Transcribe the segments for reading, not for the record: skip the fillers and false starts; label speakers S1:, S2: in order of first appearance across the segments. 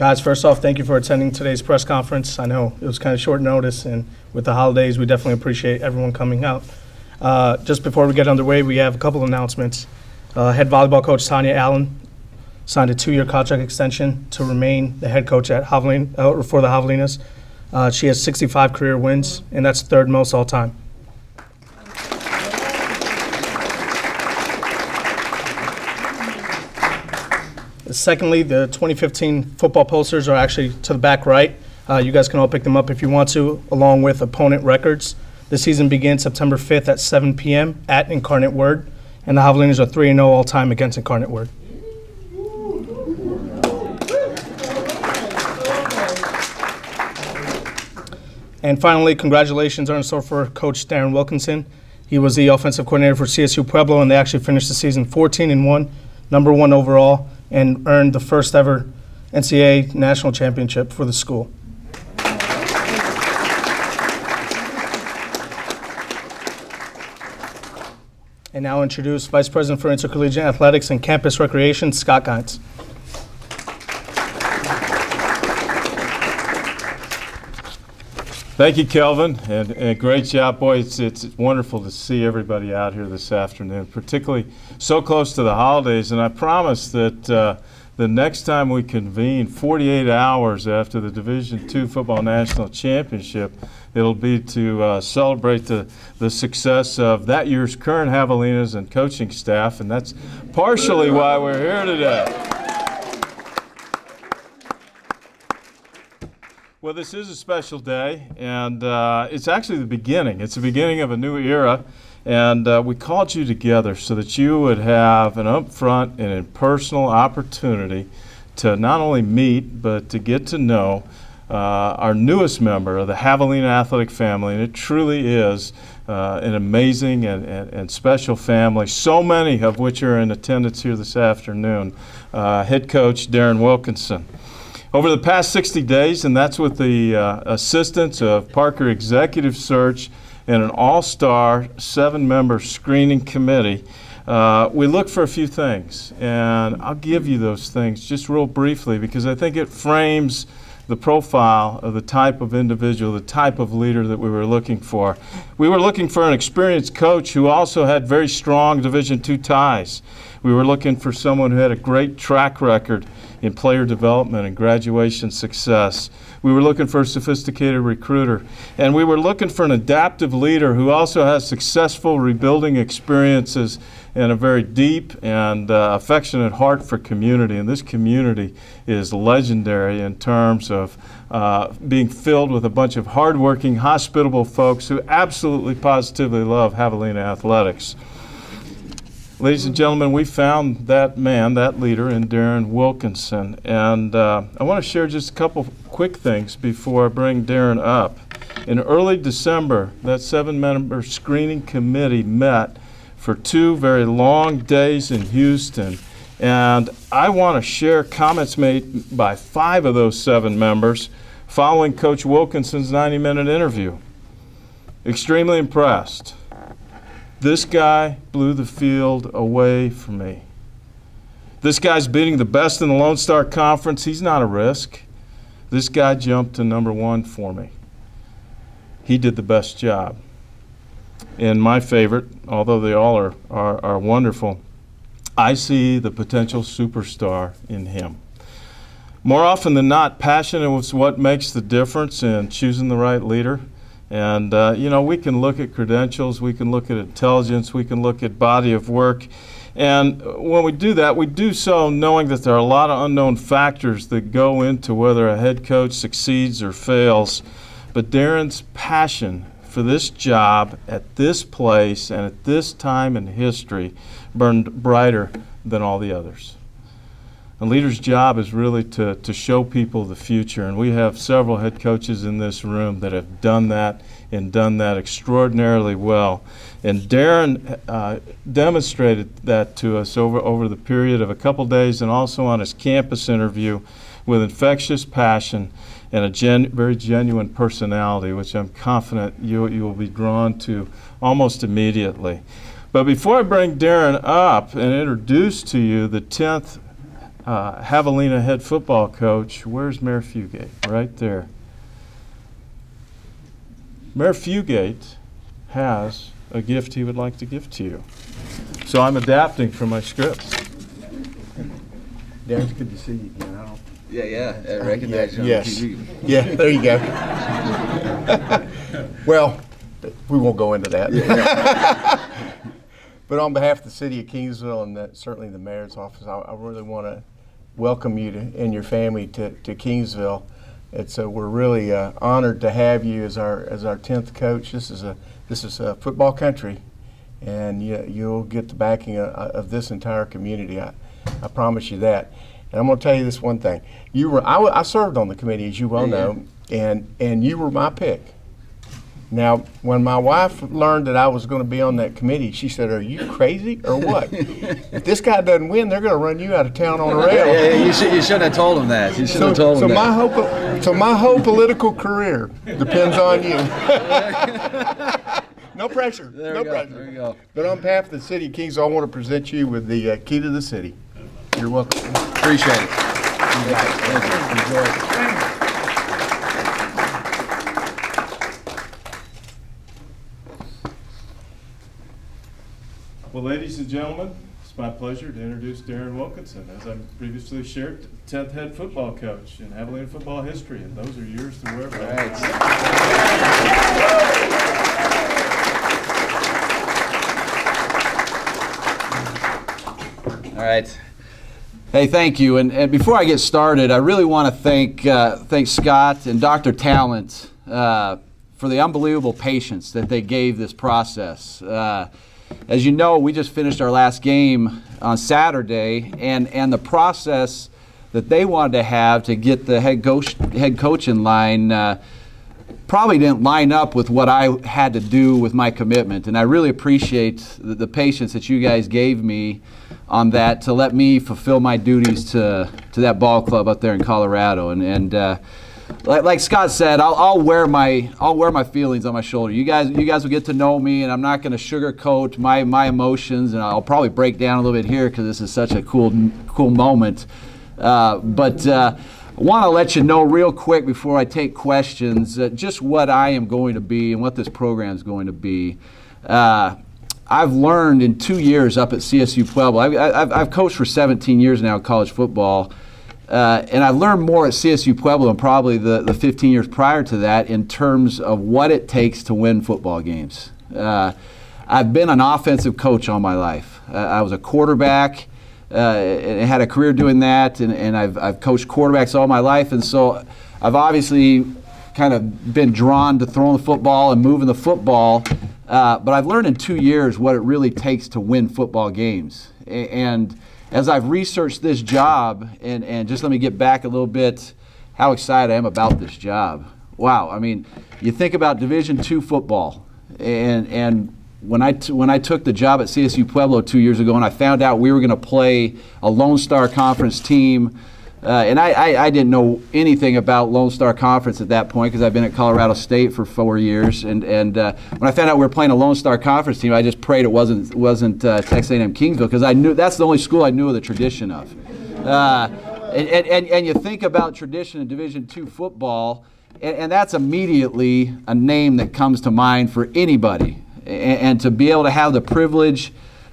S1: Guys, first off, thank you for attending today's press conference. I know it was kind of short notice, and with the holidays, we definitely appreciate everyone coming out. Just before we get underway, we have a couple announcements. Head volleyball coach Tanya Allen signed a 2-year contract extension to remain the head coach at for the Javelinas. She has 65 career wins, and that's third most all time. Secondly, the 2015 football posters are actually to the back right. You guys can all pick them up if you want to, along with opponent records. The season begins September 5th at 7 p.m. at Incarnate Word, and the Javelinas are 3-0 all-time against Incarnate Word. And finally, congratulations are in store for Coach Daren Wilkinson. He was the offensive coordinator for CSU Pueblo, and they actually finished the season 14-1, number 1 overall, and earned the first ever NCAA national championship for the school. And now introduce Vice President for Intercollegiate Athletics and Campus Recreation, Scott Gines.
S2: Thank you, Kelvin, and great job. Boy, it's wonderful to see everybody out here this afternoon, particularly so close to the holidays. And I promise that the next time we convene, 48 hours after the Division II Football National Championship, it'll be to celebrate the success of that year's current Javelinas and coaching staff, and that's partially why we're here today. Well, this is a special day, and it's actually the beginning. It's the beginning of a new era, and we called you together so that you would have an upfront and impersonal opportunity to not only meet, but to get to know our newest member of the Javelina athletic family, and it truly is an amazing and special family, so many of which are in attendance here this afternoon. Head coach Daren Wilkinson. Over the past 60 days, and that's with the assistance of Parker Executive Search and an all-star 7-member screening committee, we look for a few things. And I'll give you those things just real briefly because I think it frames the profile of the type of individual, the type of leader that we were looking for. We were looking for an experienced coach who also had very strong Division II ties. We were looking for someone who had a great track record in player development and graduation success. We were looking for a sophisticated recruiter. And we were looking for an adaptive leader who also has successful rebuilding experiences and a very deep and affectionate heart for community. And this community is legendary in terms of being filled with a bunch of hardworking, hospitable folks who absolutely positively love Javelina athletics. Ladies and gentlemen, we found that man, that leader, in Daren Wilkinson. And I want to share just a couple quick things before I bring Daren up. In early December, that 7-member screening committee met for 2 very long days in Houston. And I want to share comments made by 5 of those 7 members following Coach Wilkinson's 90-minute interview. Extremely impressed. This guy blew the field away from me. This guy's beating the best in the Lone Star Conference. He's not a risk. This guy jumped to number 1 for me. He did the best job. And my favorite, although they all are wonderful, I see the potential superstar in him. More often than not, passion is what makes the difference in choosing the right leader. And, you know, we can look at credentials, we can look at intelligence, we can look at body of work. And when we do that, we do so knowing that there are a lot of unknown factors that go into whether a head coach succeeds or fails. But Daren's passion for this job at this place and at this time in history burned brighter than all the others. A leader's job is really to show people the future, and we have several head coaches in this room that have done that and done that extraordinarily well. And Daren demonstrated that to us over the period of a couple days and also on his campus interview with infectious passion and a very genuine personality, which I'm confident you will be drawn to almost immediately. But before I bring Daren up and introduce to you the 10th Javelina head football coach. Where's Mayor Fugate? Right there. Mayor Fugate has a gift he would like to give to you. So I'm adapting from my scripts.
S3: Darren, it's good to see you again.
S4: I recognize you on
S3: Yes.
S4: TV.
S3: Yeah, there you go. Well, we won't go into that. But on behalf of the city of Kingsville and certainly the mayor's office, I really want to welcome you and your family to Kingsville. We're really honored to have you as our 10th coach. This is a football country, and you'll get the backing of this entire community. I promise you that. And I'm going to tell you this one thing. I served on the committee, as you well know, and you were my pick. Now, when my wife learned that I was going to be on that committee, she said, "Are you crazy or what? If this guy doesn't win, they're going to run you out of town on a rail."
S4: You shouldn't have told him that. You should have told him that.
S3: My whole political career depends on you. No pressure.
S4: There
S3: No
S4: we go.
S3: pressure.
S4: There you go.
S3: But on behalf of the city of Kingsville, I want to present you with the key to the city. You're welcome.
S4: Appreciate it. Thank you. Enjoy it.
S2: Well, ladies and gentlemen, it's my pleasure to introduce Daren Wilkinson, as I previously shared, 10th head football coach in Javelina football history, and those are yours to wear.
S4: All right. All right. Hey, thank you. And before I get started, I really want to thank Scott and Dr. Talent for the unbelievable patience that they gave this process. As you know, we just finished our last game on Saturday, and the process that they wanted to have to get the head coach in line probably didn't line up with what I had to do with my commitment. And I really appreciate the patience that you guys gave me on that to let me fulfill my duties to that ball club up there in Colorado. And like Scott said, I'll wear my feelings on my shoulder. You guys will get to know me, and I'm not going to sugarcoat my emotions, and I'll probably break down a little bit here because this is such a cool moment. But I want to let you know real quick before I take questions just what I am going to be and what this program is going to be. I've learned in 2 years up at CSU Pueblo. I've coached for 17 years now in college football. And I've learned more at CSU Pueblo than probably the 15 years prior to that in terms of what it takes to win football games. I've been an offensive coach all my life. I was a quarterback and had a career doing that, and I've coached quarterbacks all my life, and so I've obviously kind of been drawn to throwing the football and moving the football, but I've learned in 2 years what it really takes to win football games. And as I've researched this job, and just let me get back a little bit, how excited I am about this job. Wow, I mean, you think about Division II football, and when I took the job at CSU Pueblo 2 years ago, and I found out we were going to play a Lone Star Conference team, and I didn't know anything about Lone Star Conference at that point because I've been at Colorado State for 4 years, and when I found out we were playing a Lone Star Conference team, I just prayed it wasn't Texas A&M Kingsville, because I knew that's the only school I knew of the tradition of. And you think about tradition in Division II football, and that's immediately a name that comes to mind for anybody. And to be able to have the privilege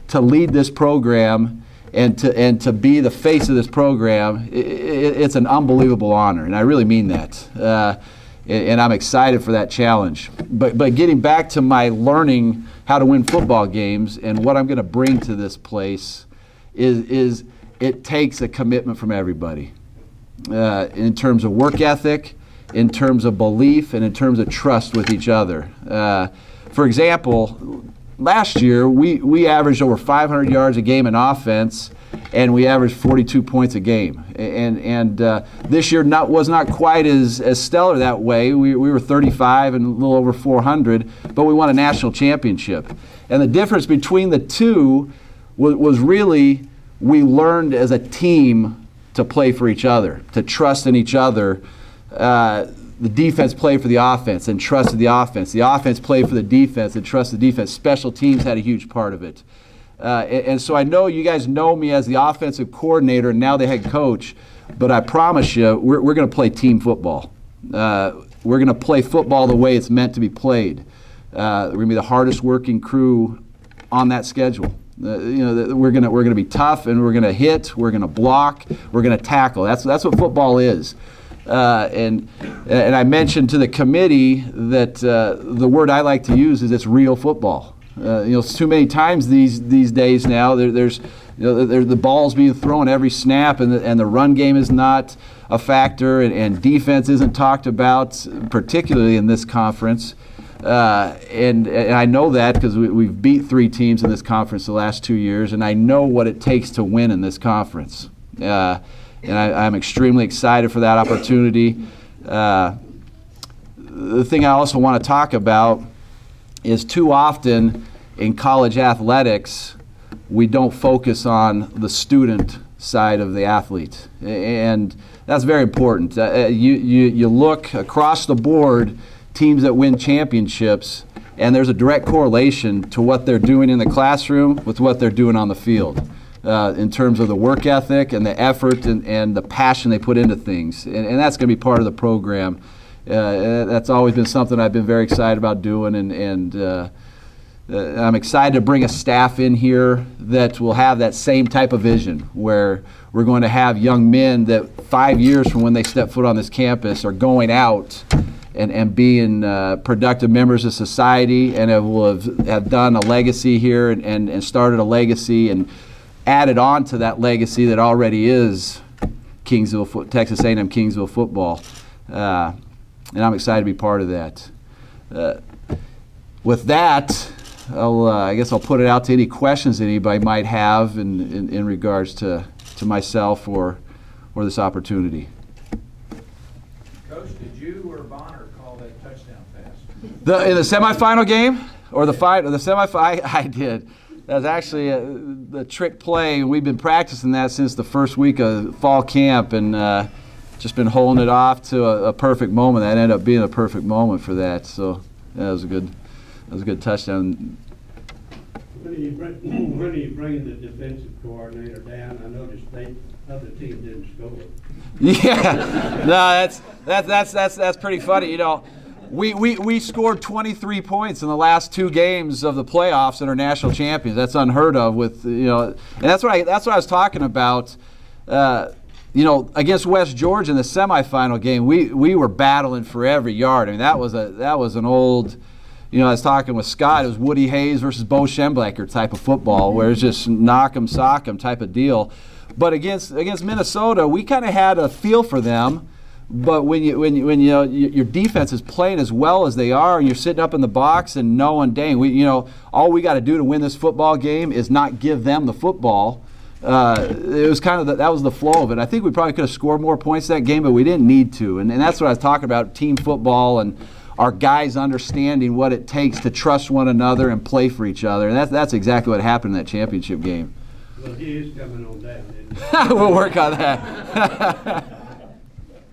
S4: to lead this program and to be the face of this program, it's an unbelievable honor, and I really mean that. And I'm excited for that challenge. But getting back to my learning how to win football games and what I'm going to bring to this place is it takes a commitment from everybody in terms of work ethic, in terms of belief, and in terms of trust with each other. For example, last year we averaged over 500 yards a game in offense, and we averaged 42 points a game. And this year was not quite as stellar that way. We were 35 and a little over 400, but we won a national championship. And the difference between the two was really we learned as a team to play for each other, to trust in each other. The defense played for the offense and trusted the offense. The offense played for the defense and trusted the defense. Special teams had a huge part of it. And so I know you guys know me as the offensive coordinator and now the head coach, but I promise you, we're going to play team football. We're going to play football the way it's meant to be played. We're going to be the hardest working crew on that schedule. We're going to be tough, and we're going to hit, we're going to block, we're going to tackle. That's what football is. And I mentioned to the committee that the word I like to use is it's real football. Too many times these days now there's the ball's being thrown every snap, and the run game is not a factor, and defense isn't talked about, particularly in this conference. And I know that because we've beat 3 teams in this conference the last 2 years, and I know what it takes to win in this conference. And I'm extremely excited for that opportunity. The thing I also want to talk about is too often in college athletics, we don't focus on the student side of the athlete. And that's very important. You look across the board, teams that win championships, and there's a direct correlation to what they're doing in the classroom with what they're doing on the field in terms of the work ethic and the effort and the passion they put into things. And that's going to be part of the program. That's always been something I've been very excited about doing, and I'm excited to bring a staff in here that will have that same type of vision, where we're going to have young men that 5 years from when they step foot on this campus are going out and being productive members of society, and will have done a legacy here and started a legacy and added on to that legacy that already is Texas A&M Kingsville football. And I'm excited to be part of that. With that, I guess I'll put it out to any questions that anybody might have in regards to myself or this opportunity.
S5: Coach, did you or Bonner call that touchdown pass?
S4: In the semifinal game or the semifinal? I did. That was actually the trick play. We've been practicing that since the first week of fall camp, and just been holding it off to a perfect moment. That ended up being a perfect moment for that. So that was a good touchdown.
S6: When are you bringing the defensive coordinator down? I noticed other team didn't score.
S4: Yeah, no, that's pretty funny. We scored 23 points in the last 2 games of the playoffs and are national champions. That's unheard of. And that's what I was talking about. Against West Georgia in the semifinal game, we were battling for every yard. I mean, that was an old. I was talking with Scott. It was Woody Hayes versus Bo Schemblacher type of football, where it's just knock 'em, sock 'em type of deal. But against Minnesota, we kind of had a feel for them. But when your defense is playing as well as they are, and you're sitting up in the box and knowing, dang, all we got to do to win this football game is not give them the football. It was kind of that was the flow of it. I think we probably could have scored more points that game, but we didn't need to. And that's what I was talking about, team football and our guys understanding what it takes to trust one another and play for each other. And that's exactly what happened in that championship game.
S6: Well, he is coming on down, isn't he?
S4: We'll work on that.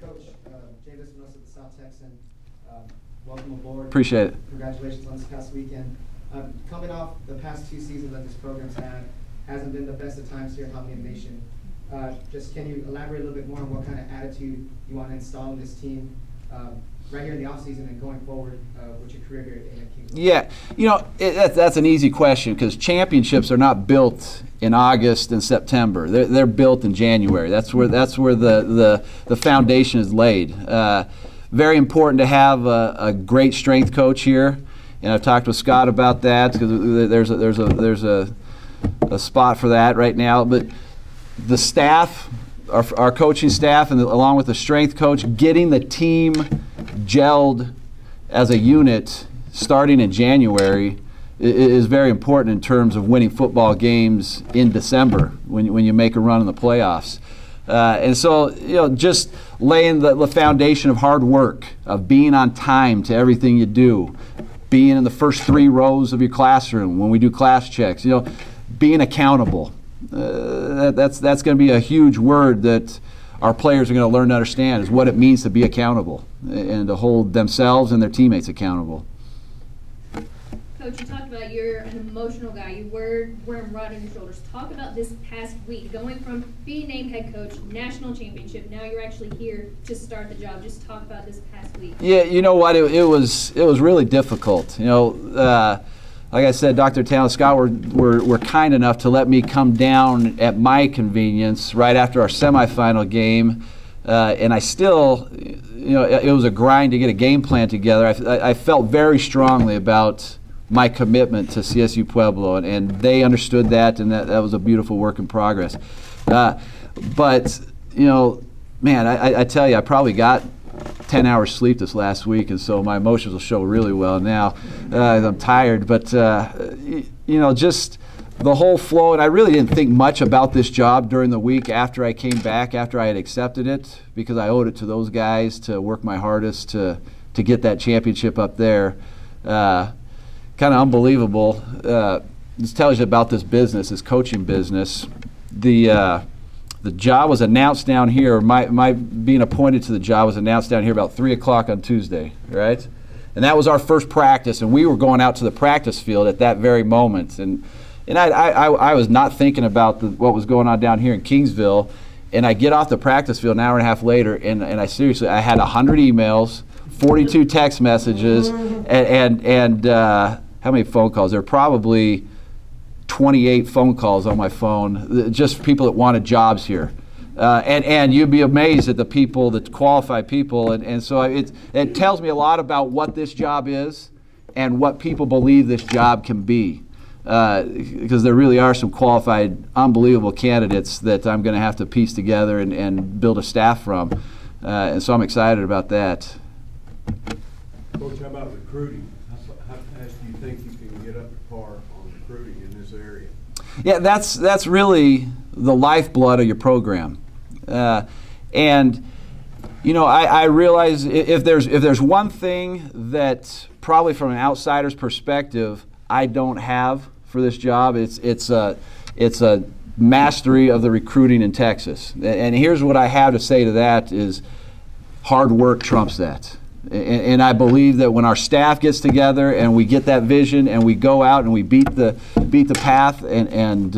S7: Coach, Javelinas of the South Texan, welcome aboard.
S4: Appreciate it.
S7: Congratulations on this past weekend. Coming off the past 2 seasons that this program's had, hasn't been the best of times here at Holiday Nation. Just can you elaborate a little bit more on what kind of attitude you want to install in this team right here in the offseason and going forward with your career here at A&M Kingsville?
S4: Yeah, that's an easy question, because championships are not built in August and September. They're built in January. That's where the foundation is laid. Very important to have a great strength coach here, and I've talked with Scott about that, because there's a spot for that right now. But the staff, our coaching staff, and along with the strength coach, getting the team gelled as a unit starting in January is very important in terms of winning football games in December when you make a run in the playoffs. And so, just laying the foundation of hard work, of being on time to everything you do, being in the first 3 rows of your classroom when we do class checks, being accountable. That's going to be a huge word that our players are going to learn to understand, is what it means to be accountable and to hold themselves and their teammates accountable.
S8: Coach, Coach, you talked about you're an emotional guy. You wear him right on your shoulders. Talk about this past week, going from being named head coach, national championship. Now you're actually here to start the job. Just talk about this past week.
S4: Yeah, you know what? It was really difficult. You know, like I said, Dr. Talent, Scott were kind enough to let me come down at my convenience right after our semifinal game, and I still, you know, it was a grind to get a game plan together. I felt very strongly about my commitment to CSU Pueblo, and they understood that, and that was a beautiful work in progress. But, you know, man, I tell you, I probably got 10 hours sleep this last week, and so my emotions will show really well now. I'm tired, but, you know, just the whole flow, and I really didn't think much about this job during the week after I came back, after I had accepted it, because I owed it to those guys to work my hardest to get that championship up there. Kind of unbelievable. This tells you about this business, this coaching business. The job was announced down here. My being appointed to the job was announced down here about 3 o'clock on Tuesday, right? And that was our first practice, and we were going out to the practice field at that very moment. And I was not thinking about what was going on down here in Kingsville. And I get off the practice field an hour and a half later, and I seriously, I had 100 emails, 42 text messages, and how many phone calls? There were probably 28 phone calls on my phone, just people that wanted jobs here. And you'd be amazed at the people, the qualified people. And so it tells me a lot about what this job is and what people believe this job can be. Because there really are some qualified, unbelievable candidates that I'm going to have to piece together and build a staff from. And so I'm excited about that.
S6: Coach, how about recruiting? How fast do you think you can get up to par on recruiting in this area?
S4: Yeah, that's really the lifeblood of your program. And you know, I realize if there's one thing that probably from an outsider's perspective I don't have for this job, it's a mastery of the recruiting in Texas. And here's what I have to say to that is hard work trumps that. And I believe that when our staff gets together and we get that vision and we go out and we beat the path and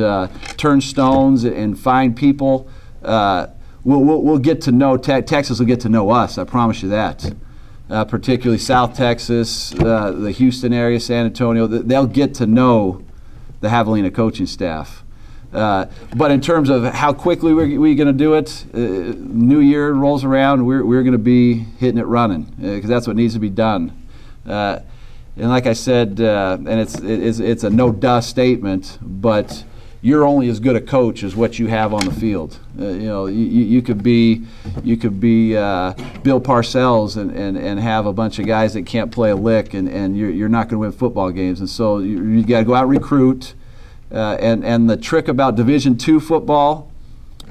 S4: turn stones and find people, we'll get to know Texas will get to know us. I promise you that. Particularly South Texas, the Houston area, San Antonio, they'll get to know the Javelina coaching staff. But in terms of how quickly we're going to do it, New Year rolls around, we're going to be hitting it running because that's what needs to be done. And like I said, and it's a no-duh statement, but you're only as good a coach as what you have on the field. You know, you could be Bill Parcells and have a bunch of guys that can't play a lick, and you're not going to win football games. And so you got to go out and recruit. And the trick about Division II football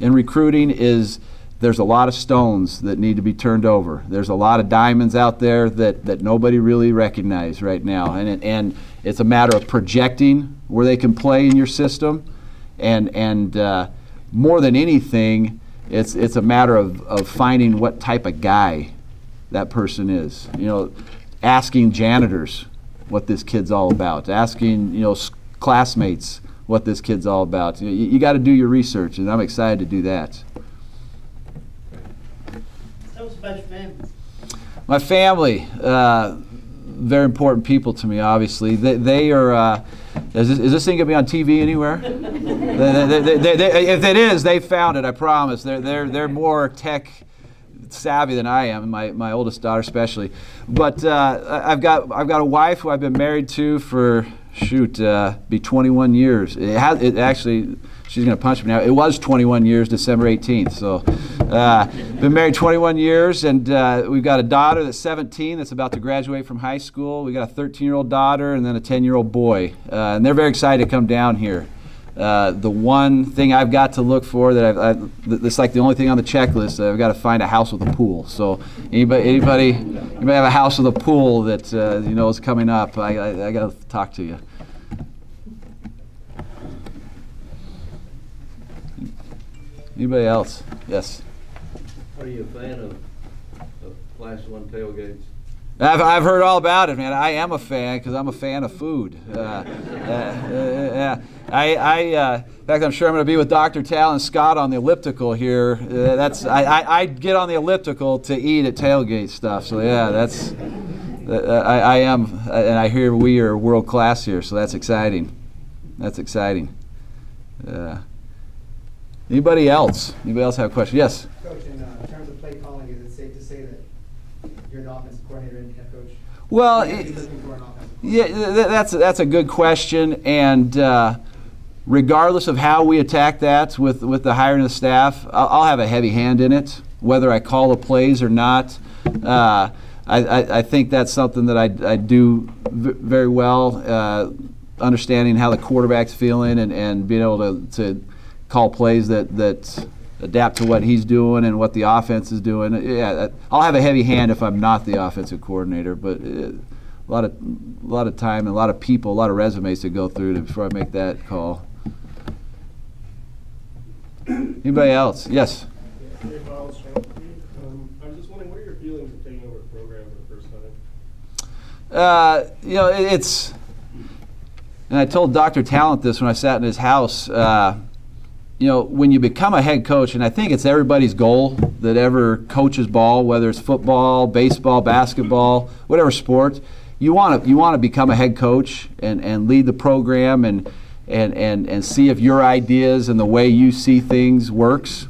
S4: in recruiting is there's a lot of stones that need to be turned over. There's a lot of diamonds out there that nobody really recognizes right now, and it's a matter of projecting where they can play in your system, and more than anything, it's a matter of finding what type of guy that person is. You know, asking janitors what this kid's all about, asking classmates what this kid's all about. You got to do your research, and I'm excited to do that.
S9: Tell us about your family.
S4: My family, very important people to me, obviously. They are, is this thing going to be on TV anywhere? If it is, they found it, I promise. They're more tech savvy than I am, my oldest daughter especially. But I've got a wife who I've been married to for be 21 years. It actually, she's going to punch me now. It was 21 years, December 18th. So, been married 21 years, and we've got a daughter that's 17 that's about to graduate from high school. We got a 13-year-old daughter and then a 10-year-old boy, and they're very excited to come down here. The one thing I've got to look for that's like the only thing on the checklist, I've got to find a house with a pool. So anybody have a house with a pool that is coming up, I got to talk to you. Anybody else? Yes.
S10: Are you a fan of Class 1 tailgates?
S4: I've heard all about it, man. I am a fan because I'm a fan of food. In fact, I'm sure I'm going to be with Dr. Tal and Scott on the elliptical here. I get on the elliptical to eat at tailgate stuff. So yeah, I am, and I hear we are world class here. So that's exciting. That's exciting. Anybody else? Anybody else have a question? Yes.
S7: Coach, in terms of play calling, is it safe to say that you're the offensive coordinator and head coach?
S4: Well,
S7: Yeah,
S4: that's a good question, and regardless of how we attack that with the hiring of the staff, I'll have a heavy hand in it, whether I call the plays or not. I think that's something that I do very well, understanding how the quarterback's feeling and being able to call plays that adapt to what he's doing and what the offense is doing. Yeah, I'll have a heavy hand if I'm not the offensive coordinator, but a lot of time and a lot of people, a lot of resumes to go through before I make that call. Anybody else? Yes.
S10: Hey, Bob, I was just wondering, what are your feelings of taking over the program for the first time?
S4: You know, it's, and I told Dr. Talent this when I sat in his house. You know, when you become a head coach, and I think it's everybody's goal that ever coaches ball, whether it's football, baseball, basketball, whatever sport, you want to become a head coach and lead the program and see if your ideas and the way you see things works.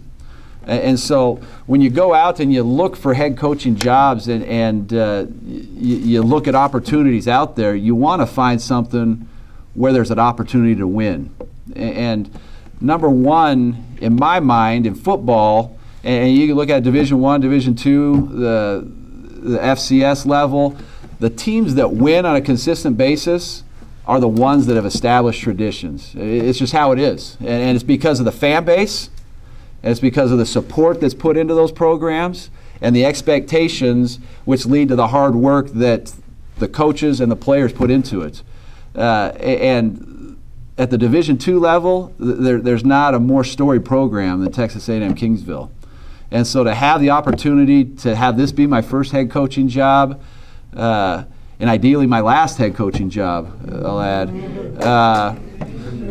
S4: And so when you go out and you look for head coaching jobs and you look at opportunities out there, you want to find something where there's an opportunity to win. And number one, in my mind, in football, and you can look at Division I, Division II, the FCS level, the teams that win on a consistent basis are the ones that have established traditions. It's just how it is. And it's because of the fan base, and it's because of the support that's put into those programs, and the expectations which lead to the hard work that the coaches and the players put into it. And at the Division II level, there's not a more storied program than Texas A&M Kingsville. And so to have the opportunity to have this be my first head coaching job, and ideally my last head coaching job, I'll add,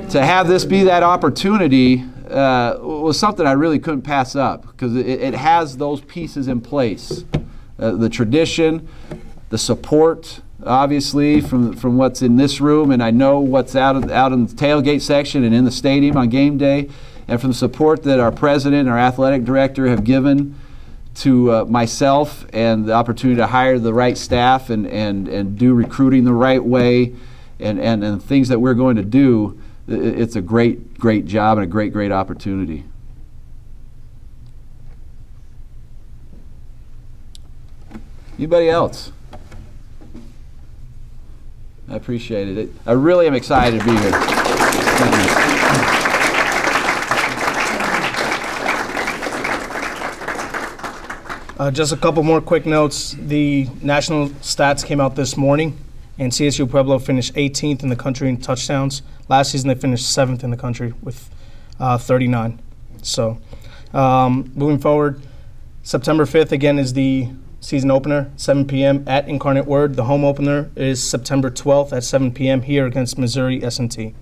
S4: to have this be that opportunity was something I really couldn't pass up, because it has those pieces in place. The tradition, the support, obviously, from what's in this room, and I know what's out in the tailgate section and in the stadium on game day, and from the support that our president and our athletic director have given to myself, and the opportunity to hire the right staff and do recruiting the right way, and things that we're going to do. It's a great job and a great opportunity. Anybody else? I appreciate it. I really am excited to be here. Thank
S1: you. Just a couple more quick notes. The national stats came out this morning, and CSU Pueblo finished 18th in the country in touchdowns. Last season they finished 7th in the country with 39. So moving forward, September 5th again is the season opener, 7 p.m. at Incarnate Word. The home opener is September 12th at 7 p.m. here against Missouri S&T.